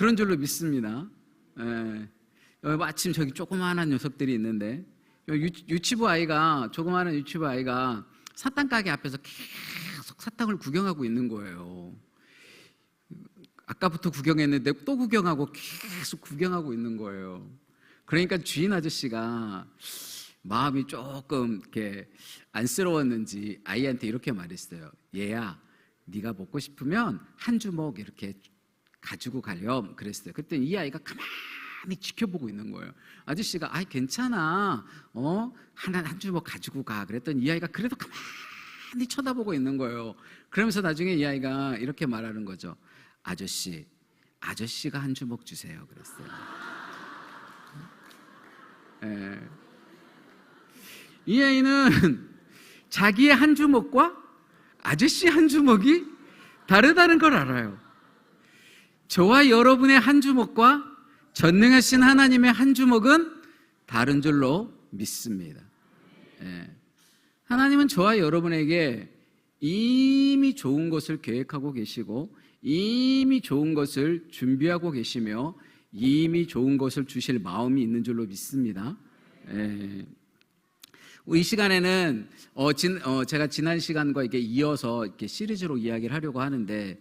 그런 줄로 믿습니다. 마침 저기 조그마한 녀석들이 있는데 유치부 아이가 조그마한 유치부 아이가 사탕 가게 앞에서 계속 사탕을 구경하고 있는 거예요. 아까부터 구경했는데 또 구경하고 계속 구경하고 있는 거예요. 그러니까 주인 아저씨가 마음이 조금 이렇게 안쓰러웠는지 아이한테 이렇게 말했어요. 얘야, 네가 먹고 싶으면 한 주먹 이렇게 가지고 가렴 그랬어요. 그랬더니 이 아이가 가만히 지켜보고 있는 거예요. 아저씨가 아이 괜찮아, 한 주먹 가지고 가 그랬더니 이 아이가 그래도 가만히 쳐다보고 있는 거예요. 그러면서 나중에 이 아이가 이렇게 말하는 거죠. 아저씨가 한 주먹 주세요 그랬어요. 이 아이는 자기의 한 주먹과 아저씨 한 주먹이 다르다는 걸 알아요. 저와 여러분의 한 주먹과 전능하신 하나님의 한 주먹은 다른 줄로 믿습니다. 하나님은 저와 여러분에게 이미 좋은 것을 계획하고 계시고 이미 좋은 것을 준비하고 계시며 이미 좋은 것을 주실 마음이 있는 줄로 믿습니다. 이 시간에는 제가 지난 시간과 이렇게 이어서 이렇게 시리즈로 이야기를 하려고 하는데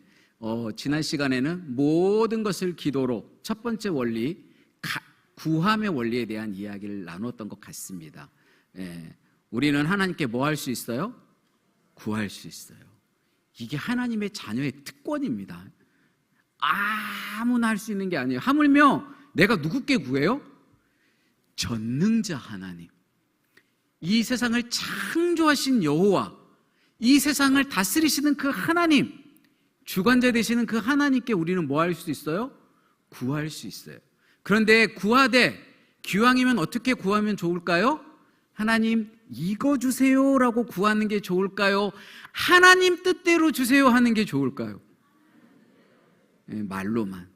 지난 시간에는 모든 것을 기도로 첫 번째 원리 구함의 원리에 대한 이야기를 나눴던 것 같습니다. 우리는 하나님께 뭐 할 수 있어요? 구할 수 있어요. 이게 하나님의 자녀의 특권입니다. 아무나 할 수 있는 게 아니에요. 하물며 내가 누구께 구해요? 전능자 하나님, 이 세상을 창조하신 여호와, 이 세상을 다스리시는 그 하나님, 주관자 되시는 그 하나님께 우리는 뭐 할 수 있어요? 구할 수 있어요. 그런데 구하되 기왕이면 어떻게 구하면 좋을까요? 하나님 이거 주세요 라고 구하는 게 좋을까요? 하나님 뜻대로 주세요 하는 게 좋을까요? 말로만.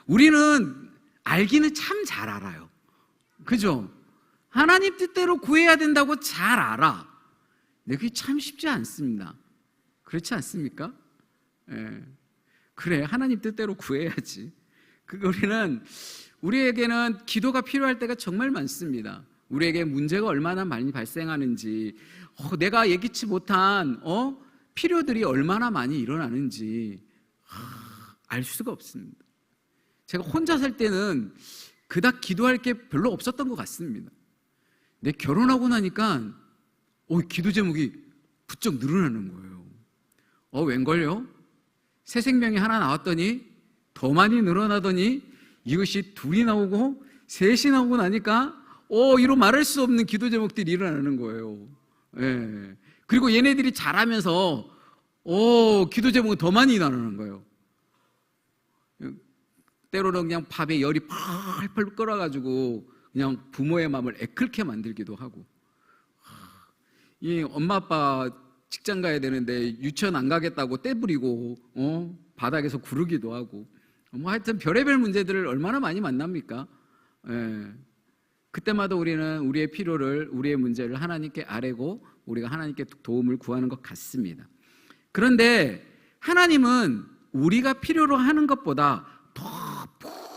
우리는 알기는 참 잘 알아요. 그죠? 하나님 뜻대로 구해야 된다고 잘 알아. 근데 그게 참 쉽지 않습니다. 그렇지 않습니까? 그래, 하나님 뜻대로 구해야지. 우리에게는 기도가 필요할 때가 정말 많습니다. 우리에게 문제가 얼마나 많이 발생하는지, 내가 예기치 못한 필요들이 얼마나 많이 일어나는지 알 수가 없습니다. 제가 혼자 살 때는 그닥 기도할 게 별로 없었던 것 같습니다. 근데 결혼하고 나니까 기도 제목이 부쩍 늘어나는 거예요. 웬걸요? 새 생명이 하나 나왔더니 더 많이 늘어나더니 이것이 둘이 나오고 셋이 나오고 나니까 이로 말할 수 없는 기도 제목들이 일어나는 거예요. 그리고 얘네들이 자라면서 기도 제목이 더 많이 나오는 거예요. 때로는 그냥 밥에 열이 펄펄 끓어가지고 그냥 부모의 마음을 애끓게 만들기도 하고, 이 엄마 아빠 직장 가야 되는데 유치원 안 가겠다고 떼부리고 바닥에서 구르기도 하고, 하여튼 별의별 문제들을 얼마나 많이 만납니까? 그때마다 우리는 우리의 필요를, 우리의 문제를 하나님께 아뢰고 우리가 하나님께 도움을 구하는 것 같습니다. 그런데 하나님은 우리가 필요로 하는 것보다 더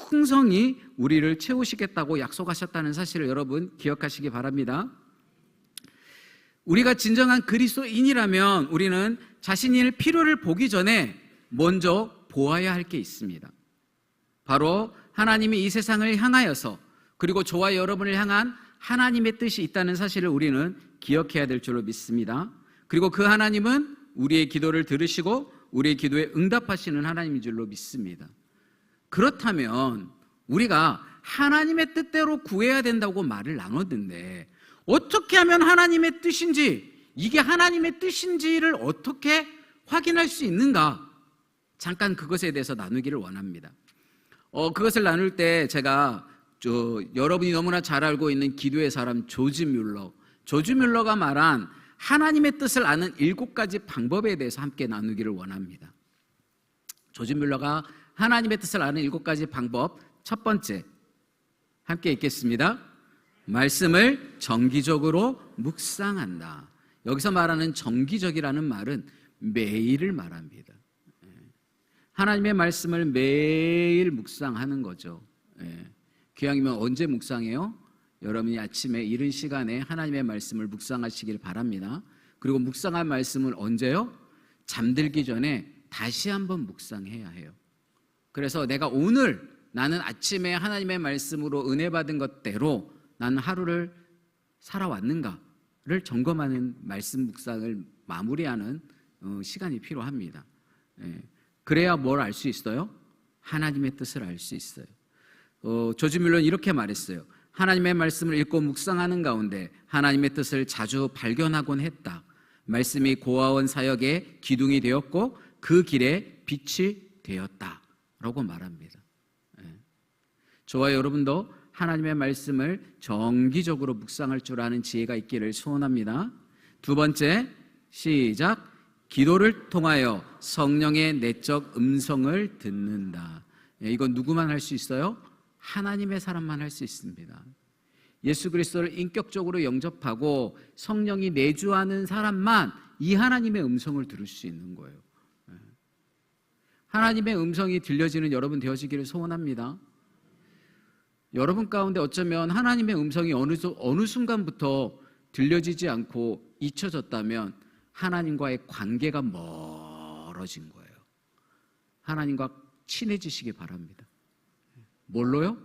풍성히 우리를 채우시겠다고 약속하셨다는 사실을 여러분 기억하시기 바랍니다. 우리가 진정한 그리스도인이라면 우리는 자신의 필요를 보기 전에 먼저 보아야 할 게 있습니다. 바로 하나님이 이 세상을 향하여서, 그리고 저와 여러분을 향한 하나님의 뜻이 있다는 사실을 우리는 기억해야 될 줄로 믿습니다. 그리고 그 하나님은 우리의 기도를 들으시고 우리의 기도에 응답하시는 하나님인 줄로 믿습니다. 그렇다면 우리가 하나님의 뜻대로 구해야 된다고 말을 나눴는데, 어떻게 하면 하나님의 뜻인지, 이게 하나님의 뜻인지를 어떻게 확인할 수 있는가? 잠깐 그것에 대해서 나누기를 원합니다. 그것을 나눌 때 제가 여러분이 너무나 잘 알고 있는 기도의 사람 조지 뮬러가 말한 하나님의 뜻을 아는 7가지 방법에 대해서 함께 나누기를 원합니다. 조지 뮬러가 하나님의 뜻을 아는 7가지 방법, 첫 번째, 함께 읽겠습니다. 말씀을 정기적으로 묵상한다. 여기서 말하는 정기적이라는 말은 매일을 말합니다. 하나님의 말씀을 매일 묵상하는 거죠. 기왕이면 언제 묵상해요? 여러분이 아침에 이른 시간에 하나님의 말씀을 묵상하시길 바랍니다. 그리고 묵상한 말씀을 언제요? 잠들기 전에 다시 한번 묵상해야 해요. 그래서 내가 오늘 나는 아침에 하나님의 말씀으로 은혜 받은 것대로 나는 하루를 살아왔는가를 점검하는 말씀 묵상을 마무리하는 시간이 필요합니다. 그래야 뭘 알 수 있어요? 하나님의 뜻을 알 수 있어요. 조지 뮬러는 이렇게 말했어요. 하나님의 말씀을 읽고 묵상하는 가운데 하나님의 뜻을 자주 발견하곤 했다. 말씀이 고아원 사역의 기둥이 되었고 그 길에 빛이 되었다 라고 말합니다. 저와 여러분도 하나님의 말씀을 정기적으로 묵상할 줄 아는 지혜가 있기를 소원합니다. 두 번째, 시작. 기도를 통하여 성령의 내적 음성을 듣는다. 이건 누구만 할 수 있어요? 하나님의 사람만 할 수 있습니다. 예수 그리스도를 인격적으로 영접하고 성령이 내주하는 사람만 이 하나님의 음성을 들을 수 있는 거예요. 하나님의 음성이 들려지는 여러분 되어지기를 소원합니다. 여러분 가운데 어쩌면 하나님의 음성이 어느 순간부터 들려지지 않고 잊혀졌다면 하나님과의 관계가 멀어진 거예요. 하나님과 친해지시기 바랍니다. 뭘로요?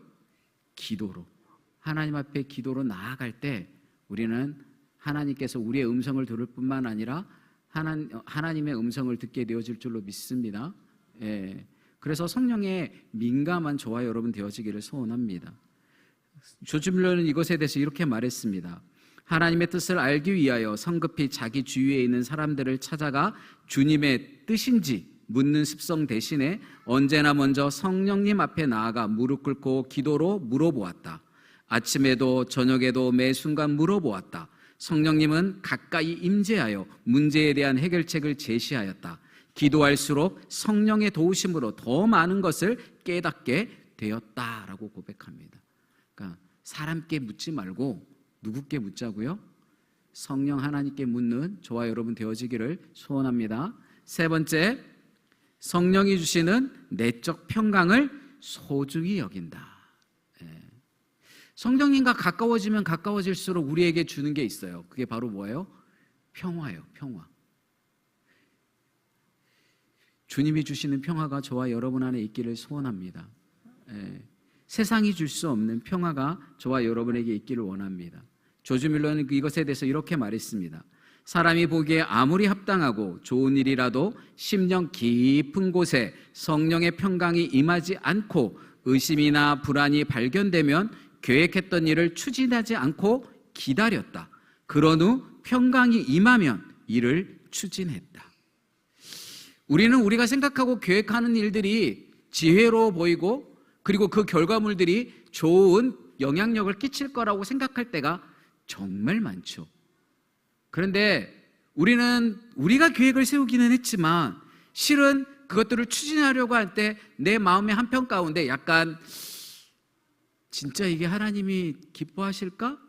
기도로. 하나님 앞에 기도로 나아갈 때 우리는 하나님께서 우리의 음성을 들을 뿐만 아니라 하나님의 음성을 듣게 되어질 줄로 믿습니다. 그래서 성령에 민감한 저와 여러분 되어지기를 소원합니다. 조지 뮬러는 이것에 대해서 이렇게 말했습니다. 하나님의 뜻을 알기 위하여 성급히 자기 주위에 있는 사람들을 찾아가 주님의 뜻인지 묻는 습성 대신에 언제나 먼저 성령님 앞에 나아가 무릎 꿇고 기도로 물어보았다. 아침에도 저녁에도 매 순간 물어보았다. 성령님은 가까이 임재하여 문제에 대한 해결책을 제시하였다. 기도할수록 성령의 도우심으로 더 많은 것을 깨닫게 되었다라고 고백합니다. 그러니까 사람께 묻지 말고 누구께 묻자고요? 성령 하나님께 묻는 저와 여러분 되어지기를 소원합니다. 세 번째, 성령이 주시는 내적 평강을 소중히 여긴다. 성령님과 가까워지면 가까워질수록 우리에게 주는 게 있어요. 그게 바로 뭐예요? 평화예요. 평화. 주님이 주시는 평화가 저와 여러분 안에 있기를 소원합니다. 세상이 줄 수 없는 평화가 저와 여러분에게 있기를 원합니다. 조지 뮬러는 이것에 대해서 이렇게 말했습니다. 사람이 보기에 아무리 합당하고 좋은 일이라도 심령 깊은 곳에 성령의 평강이 임하지 않고 의심이나 불안이 발견되면 계획했던 일을 추진하지 않고 기다렸다. 그런 후 평강이 임하면 이를 추진했다. 우리는 우리가 생각하고 계획하는 일들이 지혜로워 보이고 그리고 그 결과물들이 좋은 영향력을 끼칠 거라고 생각할 때가 정말 많죠. 그런데 우리는 우리가 계획을 세우기는 했지만 실은 그것들을 추진하려고 할 때 내 마음의 한편 가운데 약간 진짜 이게 하나님이 기뻐하실까?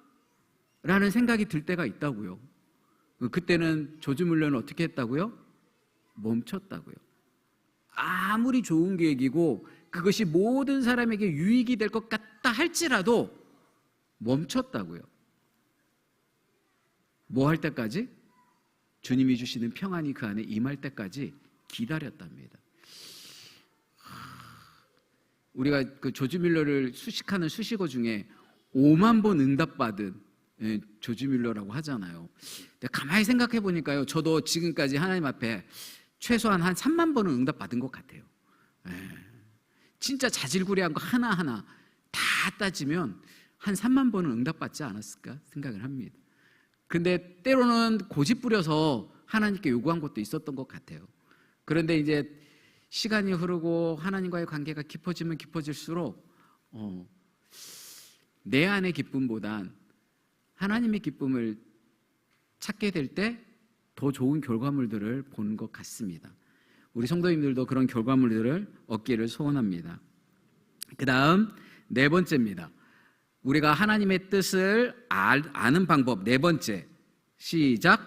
라는 생각이 들 때가 있다고요. 그때는 조지 뮬러는 어떻게 했다고요? 멈췄다고요. 아무리 좋은 계획이고 그것이 모든 사람에게 유익이 될 것 같다 할지라도 멈췄다고요. 뭐 할 때까지? 주님이 주시는 평안이 그 안에 임할 때까지 기다렸답니다. 우리가 그 조지 뮬러를 수식하는 수식어 중에 5만 번 응답받은 조지 뮬러라고 하잖아요. 근데 가만히 생각해 보니까요, 저도 지금까지 하나님 앞에 최소한 한 3만 번은 응답받은 것 같아요. 진짜 자질구레한 거 하나하나 다 따지면 한 3만 번은 응답받지 않았을까 생각을 합니다. 근데 때로는 고집 부려서 하나님께 요구한 것도 있었던 것 같아요. 그런데 이제 시간이 흐르고 하나님과의 관계가 깊어지면 깊어질수록 내 안의 기쁨보단 하나님의 기쁨을 찾게 될 때 더 좋은 결과물들을 보는 것 같습니다. 우리 성도님들도 그런 결과물들을 얻기를 소원합니다. 그 다음 네 번째입니다. 우리가 하나님의 뜻을 아는 방법 네 번째, 시작.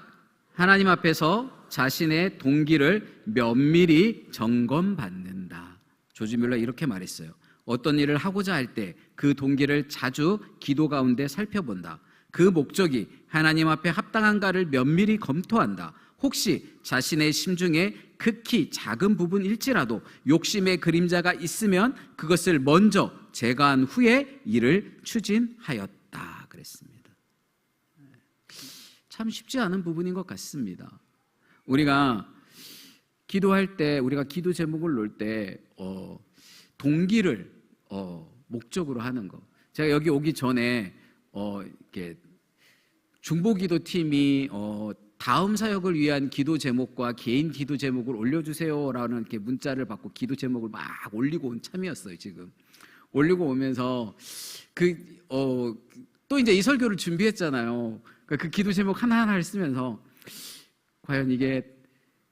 하나님 앞에서 자신의 동기를 면밀히 점검받는다. 조지 뮬러 이렇게 말했어요. 어떤 일을 하고자 할 때 그 동기를 자주 기도 가운데 살펴본다. 그 목적이 하나님 앞에 합당한가를 면밀히 검토한다. 혹시 자신의 심중에 극히 작은 부분일지라도 욕심의 그림자가 있으면 그것을 먼저 제거한 후에 일을 추진하였다 그랬습니다. 참 쉽지 않은 부분인 것 같습니다. 우리가 기도할 때, 우리가 기도 제목을 놓을 때 동기를 목적으로 하는 거. 제가 여기 오기 전에 이렇게 중보기도 팀이 다음 사역을 위한 기도 제목과 개인 기도 제목을 올려주세요라는 이렇게 문자를 받고 기도 제목을 막 올리고 온 참이었어요. 지금 올리고 오면서 또 이제 이 설교를 준비했잖아요. 그 기도 제목 하나하나를 쓰면서 과연 이게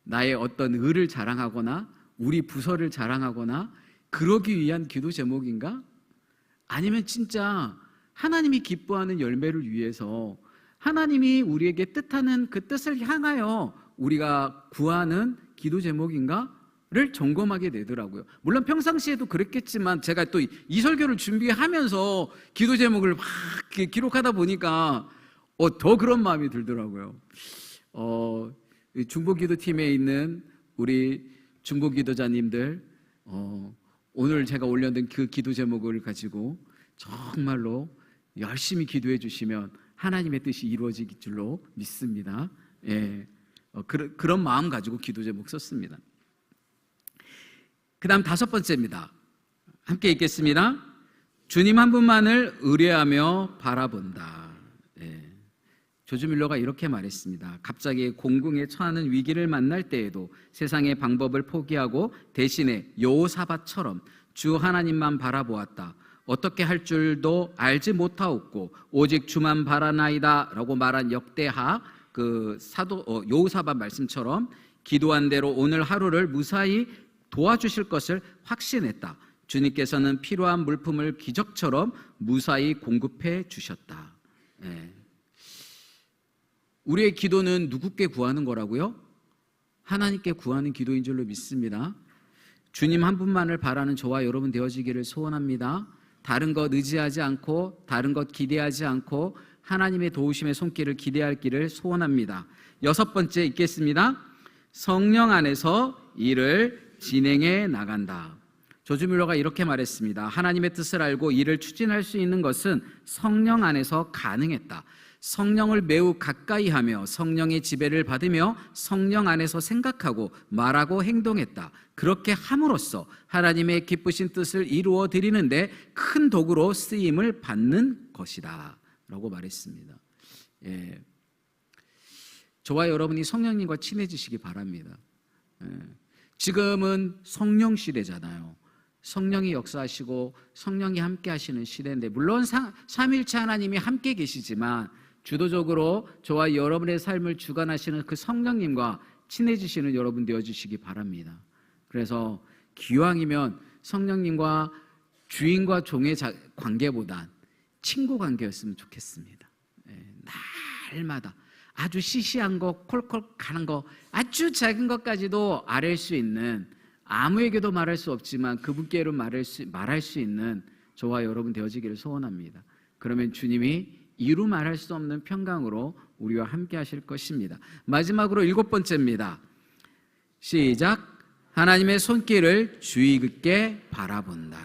나의 어떤 의를 자랑하거나 우리 부서를 자랑하거나 그러기 위한 기도 제목인가? 아니면 진짜 하나님이 기뻐하는 열매를 위해서 하나님이 우리에게 뜻하는 그 뜻을 향하여 우리가 구하는 기도 제목인가를 점검하게 되더라고요. 물론 평상시에도 그랬겠지만 제가 또 이 설교를 준비하면서 기도 제목을 막 기록하다 보니까 더 그런 마음이 들더라고요. 중보기도팀에 있는 우리 중보기도자님들, 오늘 제가 올려둔 그 기도 제목을 가지고 정말로 열심히 기도해 주시면 하나님의 뜻이 이루어질 줄로 믿습니다. 예, 그런 마음 가지고 기도 제목 썼습니다. 그 다음 5번째입니다. 함께 읽겠습니다. 주님 한 분만을 의뢰하며 바라본다. 조지 뮬러가 이렇게 말했습니다. 갑자기 공궁에 처하는 위기를 만날 때에도 세상의 방법을 포기하고 대신에 여호사밧처럼 주 하나님만 바라보았다. 어떻게 할 줄도 알지 못하옵고 오직 주만 바라나이다 라고 말한 역대하 그 사도 여호사밧 말씀처럼 기도한 대로 오늘 하루를 무사히 도와주실 것을 확신했다. 주님께서는 필요한 물품을 기적처럼 무사히 공급해 주셨다. 우리의 기도는 누구께 구하는 거라고요? 하나님께 구하는 기도인 줄로 믿습니다. 주님 한 분만을 바라는 저와 여러분 되어지기를 소원합니다. 다른 것 의지하지 않고 다른 것 기대하지 않고 하나님의 도우심의 손길을 기대하기를 소원합니다. 6번째 읽겠습니다. 성령 안에서 일을 진행해 나간다. 조지 뮬러가 이렇게 말했습니다. 하나님의 뜻을 알고 일을 추진할 수 있는 것은 성령 안에서 가능했다. 성령을 매우 가까이 하며 성령의 지배를 받으며 성령 안에서 생각하고 말하고 행동했다. 그렇게 함으로써 하나님의 기쁘신 뜻을 이루어 드리는데 큰 도구로 쓰임을 받는 것이다 라고 말했습니다. 저와 여러분이 성령님과 친해지시기 바랍니다. 지금은 성령 시대잖아요. 성령이 역사하시고 성령이 함께 하시는 시대인데 물론 삼위일체 하나님이 함께 계시지만 주도적으로 저와 여러분의 삶을 주관하시는 그 성령님과 친해지시는 여러분 되어주시기 바랍니다. 그래서 기왕이면 성령님과 주인과 종의 관계보단 친구 관계였으면 좋겠습니다. 날마다 아주 시시한 거, 콜콜 가는 거, 아주 작은 것까지도 아뢰 수 있는, 아무에게도 말할 수 없지만 그분께로 말할 수 있는 저와 여러분 되어지기를 소원합니다. 그러면 주님이 이루 말할 수 없는 평강으로 우리와 함께 하실 것입니다. 마지막으로 7번째입니다. 시작. 하나님의 손길을 주의 깊게 바라본다.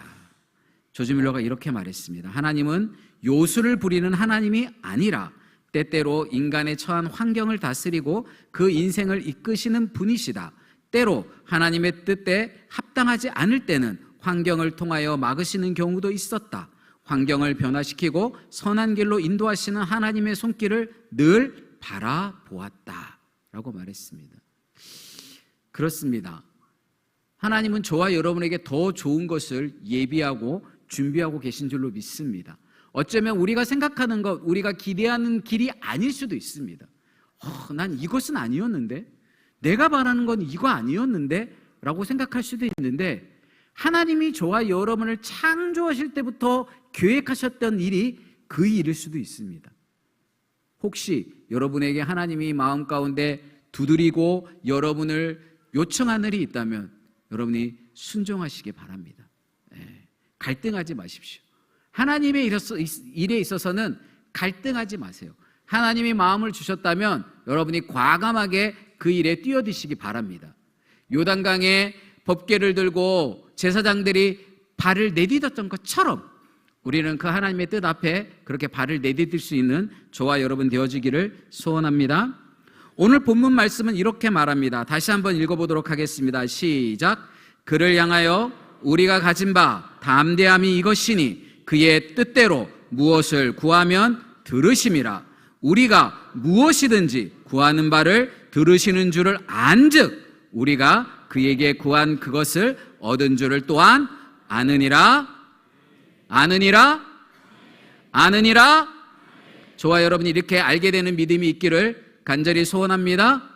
조지 뮬러가 이렇게 말했습니다. 하나님은 요술을 부리는 하나님이 아니라 때때로 인간의 처한 환경을 다스리고 그 인생을 이끄시는 분이시다. 때로 하나님의 뜻에 합당하지 않을 때는 환경을 통하여 막으시는 경우도 있었다. 환경을 변화시키고 선한 길로 인도하시는 하나님의 손길을 늘 바라보았다 라고 말했습니다. 그렇습니다. 하나님은 저와 여러분에게 더 좋은 것을 예비하고 준비하고 계신 줄로 믿습니다. 어쩌면 우리가 생각하는 것, 우리가 기대하는 길이 아닐 수도 있습니다. 난 이것은 아니었는데, 내가 바라는 건 이거 아니었는데 라고 생각할 수도 있는데, 하나님이 저와 여러분을 창조하실 때부터 계획하셨던 일이 그 일일 수도 있습니다. 혹시 여러분에게 하나님이 마음 가운데 두드리고 여러분을 요청하는 일이 있다면 여러분이 순종하시기 바랍니다. 갈등하지 마십시오. 하나님의 일에 있어서는 갈등하지 마세요. 하나님이 마음을 주셨다면 여러분이 과감하게 그 일에 뛰어드시기 바랍니다. 요단강에 법궤를 들고 제사장들이 발을 내디뎠던 것처럼 우리는 그 하나님의 뜻 앞에 그렇게 발을 내디딜 수 있는 저와 여러분 되어지기를 소원합니다. 오늘 본문 말씀은 이렇게 말합니다. 다시 한번 읽어보도록 하겠습니다. 시작. 그를 향하여 우리가 가진 바 담대함이 이것이니 그의 뜻대로 무엇을 구하면 들으심이라. 우리가 무엇이든지 구하는 바를 들으시는 줄을 안즉 우리가 그에게 구한 그것을 얻은 줄을 또한 아느니라. 저와 여러분이 이렇게 알게 되는 믿음이 있기를 간절히 소원합니다.